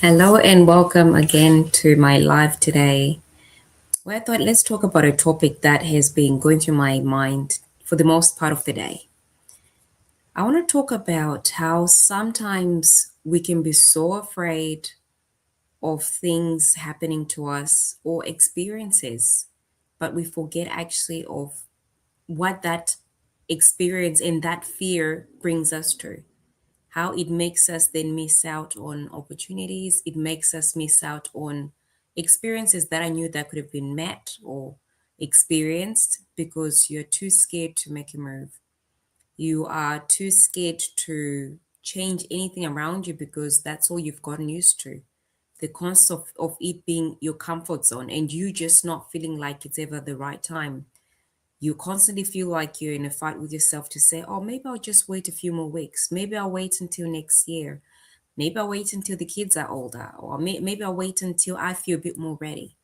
Hello and welcome again to my live today, where I thought let's talk about a topic that has been going through my mind for the most part of the day. I want to talk about how sometimes we can be so afraid of things happening to us or experiences, but we forget actually of what that experience and that fear brings us to. How it makes us then miss out on opportunities. It makes us miss out on experiences that I knew that could have been met or experienced because you're too scared to make a move. You are too scared to change anything around you because that's all you've gotten used to. The concept of it being your comfort zone and you just not feeling like it's ever the right time. You constantly feel like you're in a fight with yourself to say, oh, maybe I'll just wait a few more weeks. Maybe I'll wait until next year. Maybe I'll wait until the kids are older, or maybe I'll wait until I feel a bit more ready.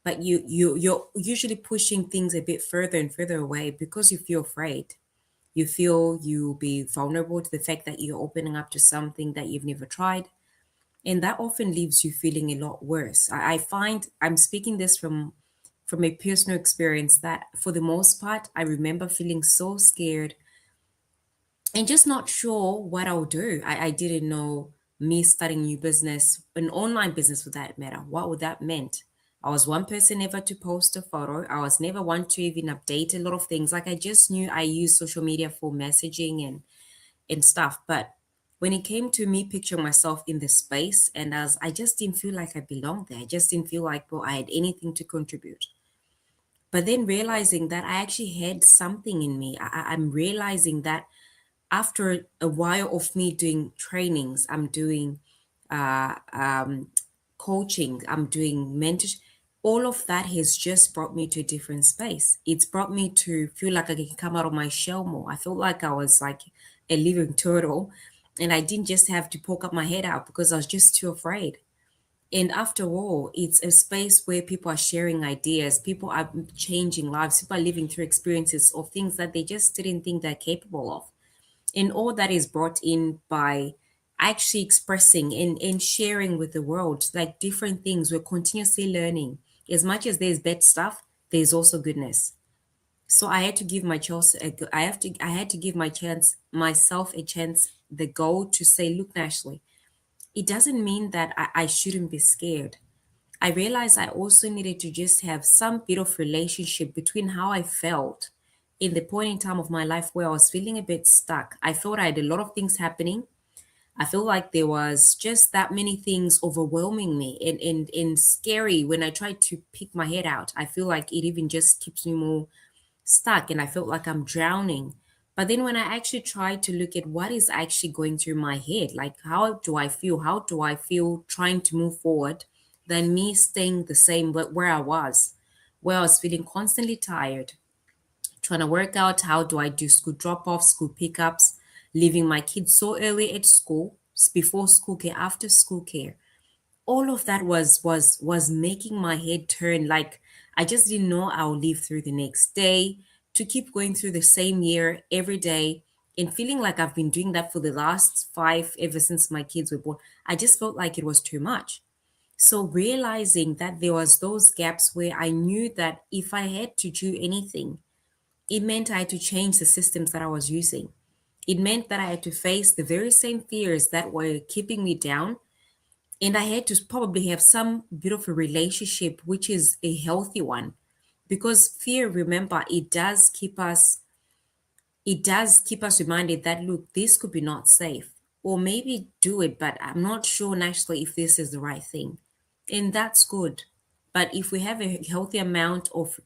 But you're usually pushing things a bit further and further away because you feel afraid. You feel you'll be vulnerable to the fact that you're opening up to something that you've never tried. And that often leaves you feeling a lot worse. I find I'm speaking this from a personal experience that for the most part, I remember feeling so scared and just not sure what I'll do. I didn't know me starting new business, an online business for that matter, what would that meant. I was one person never to post a photo. I was never one to even update a lot of things. Like I just knew I used social media for messaging and stuff. But when it came to me picturing myself in the space and as I just didn't feel like I belonged there. I just didn't feel like I had anything to contribute. But then realizing that I actually had something in me, I'm realizing that after a while of me doing trainings, I'm doing uh, um, coaching, I'm doing mentorship, all of that has just brought me to a different space. It's brought me to feel like I can come out of my shell more. I felt like I was like a living turtle and I didn't just have to poke up my head out because I was just too afraid. And after all, it's a space where people are sharing ideas, people are changing lives, people are living through experiences of things that they just didn't think they're capable of. And all that is brought in by actually expressing and sharing with the world, like different things. We're continuously learning. As much as there's bad stuff, there's also goodness. So I had to give my choice. I had to give my chance myself a chance. The goal to say, look, Ashley, it doesn't mean that I shouldn't be scared. I realized I also needed to just have some bit of relationship between how I felt in the point in time of my life where I was feeling a bit stuck. I thought I had a lot of things happening. I feel like there was just that many things overwhelming me and scary when I tried to pick my head out. I feel like it even just keeps me more stuck and I felt like I'm drowning. But then when I actually tried to look at what is actually going through my head, like how do I feel? How do I feel trying to move forward than me staying the same where I was, where I was feeling constantly tired, trying to work out how do I do school drop offs, school pickups, leaving my kids so early at school, before school care, after school care, all of that was making my head turn like I just didn't know I'll live through the next day to keep going through the same year every day and feeling like I've been doing that for the last 5 ever since my kids were born. I just felt like it was too much. So realizing that there was those gaps where I knew that if I had to do anything, it meant I had to change the systems that I was using. It meant that I had to face the very same fears that were keeping me down, and I had to probably have some bit of a relationship, which is a healthy one. Because fear, remember, it does keep us reminded that look, this could be not safe. Or maybe do it, but I'm not sure naturally if this is the right thing. And that's good. But if we have a healthy amount of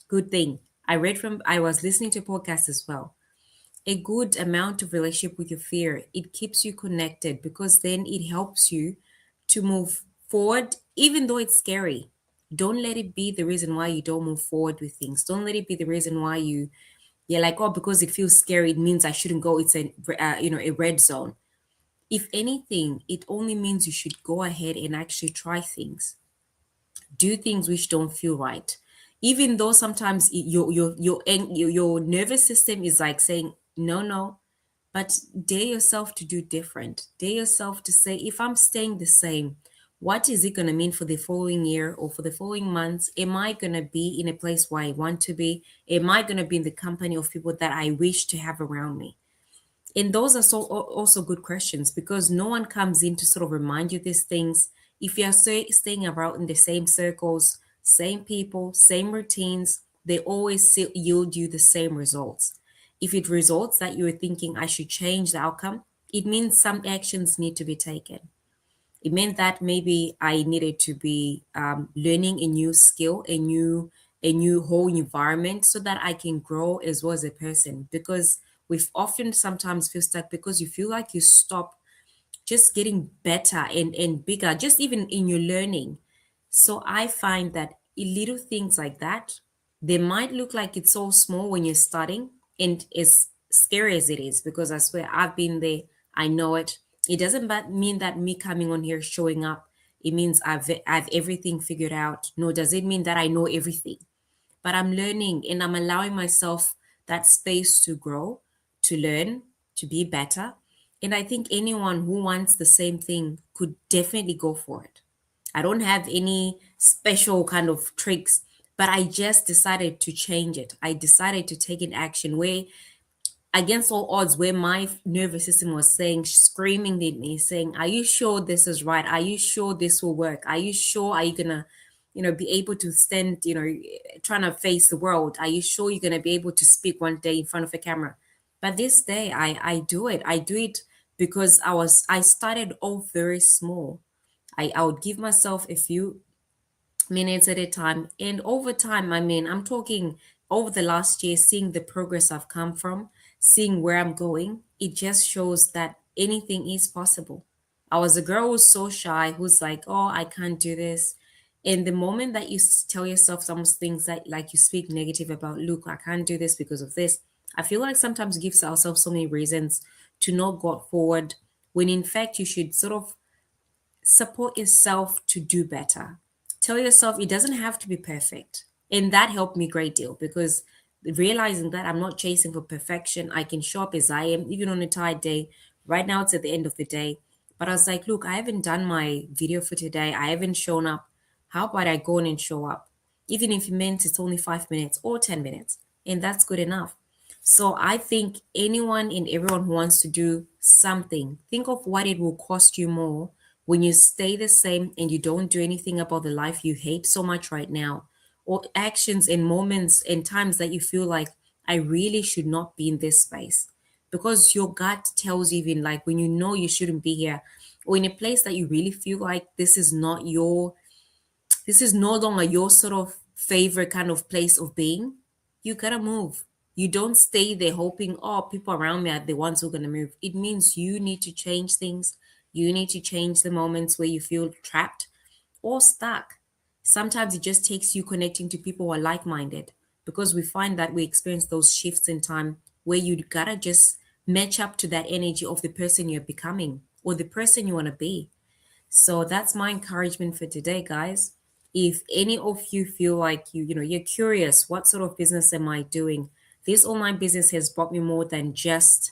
good thing, I was listening to a podcast as well. A good amount of relationship with your fear, it keeps you connected because then it helps you to move forward, even though it's scary. Don't let it be the reason why you don't move forward with things. Don't let it be the reason why you're like, oh, because it feels scary, it means I shouldn't go. It's a red zone. If anything, it only means you should go ahead and actually try things, do things which don't feel right, even though sometimes your nervous system is like saying no, no, but dare yourself to do different. Dare yourself to say, if I'm staying the same, what is it going to mean for the following year or for the following months? Am I going to be in a place where I want to be? Am I going to be in the company of people that I wish to have around me? And those are also good questions, because no one comes in to sort of remind you these things. If you're staying around in the same circles, same people, same routines, they always yield you the same results. If it results that you're thinking I should change the outcome, it means some actions need to be taken. It meant that maybe I needed to be learning a new skill, a new whole environment, so that I can grow as well as a person. Because we've often sometimes feel stuck because you feel like you stop just getting better and bigger, just even in your learning. So I find that little things like that, they might look like it's so small when you're starting, and as scary as it is, because I swear I've been there, I know it. It doesn't mean that me coming on here showing up, it means I've everything figured out. No, does it mean that I know everything? But I'm learning and I'm allowing myself that space to grow, to learn, to be better. And I think anyone who wants the same thing could definitely go for it. I don't have any special kind of tricks, but I just decided to change it. I decided to take an action where, against all odds, where my nervous system was saying, screaming at me, saying, "Are you sure this is right? Are you sure this will work? Are you sure? Are you gonna, be able to stand, trying to face the world? Are you sure you're gonna be able to speak one day in front of a camera?" But this day, I do it. I do it because I started off very small. I would give myself a few minutes at a time. And over time, I mean, I'm talking over the last year, seeing the progress I've come from, seeing where I'm going, it just shows that anything is possible. I was a girl who's so shy, who's like, "Oh, I can't do this." And the moment that you tell yourself some things that, like, you speak negative about, "Look, I can't do this because of this," I feel like sometimes gives ourselves so many reasons to not go forward, when in fact you should sort of support yourself to do better. Tell yourself it doesn't have to be perfect. And that helped me a great deal, because realizing that I'm not chasing for perfection, I can show up as I am, even on a tired day. Right now, it's at the end of the day. But I was like, look, I haven't done my video for today. I haven't shown up. How about I go in and show up? Even if it means it's only 5 minutes or 10 minutes. And that's good enough. So I think anyone and everyone who wants to do something, think of what it will cost you more when you stay the same and you don't do anything about the life you hate so much right now, or actions and moments and times that you feel like, I really should not be in this space. Because your gut tells you, even like when you know you shouldn't be here, or in a place that you really feel like this is no longer your sort of favorite kind of place of being, you gotta move. You don't stay there hoping, oh, people around me are the ones who are gonna move. It means you need to change things. You need to change the moments where you feel trapped or stuck. Sometimes it just takes you connecting to people who are like minded, because we find that we experience those shifts in time where you gotta just match up to that energy of the person you're becoming or the person you wanna be. So that's my encouragement for today, guys. If any of you feel like you're curious, what sort of business am I doing? This online business has brought me more than just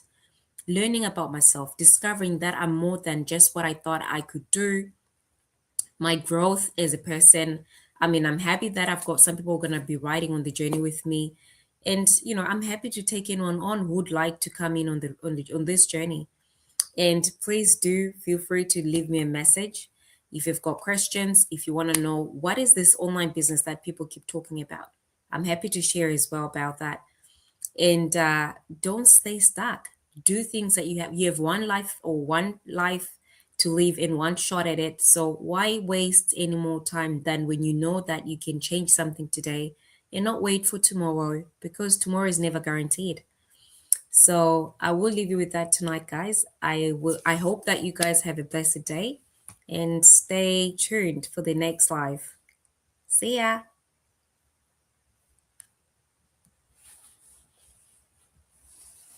learning about myself, discovering that I'm more than just what I thought I could do, my growth as a person. I mean, I'm happy that I've got some people going to be riding on the journey with me. And, I'm happy to take anyone on who would like to come in on this journey. And please do feel free to leave me a message if you've got questions, if you want to know what is this online business that people keep talking about. I'm happy to share as well about that. And don't stay stuck. Do things that you have one life, or one life to live, in one shot at it. So why waste any more time than when you know that you can change something today and not wait for tomorrow, because tomorrow is never guaranteed. So I will leave you with that tonight, guys. I hope that you guys have a blessed day, and stay tuned for the next live. See ya.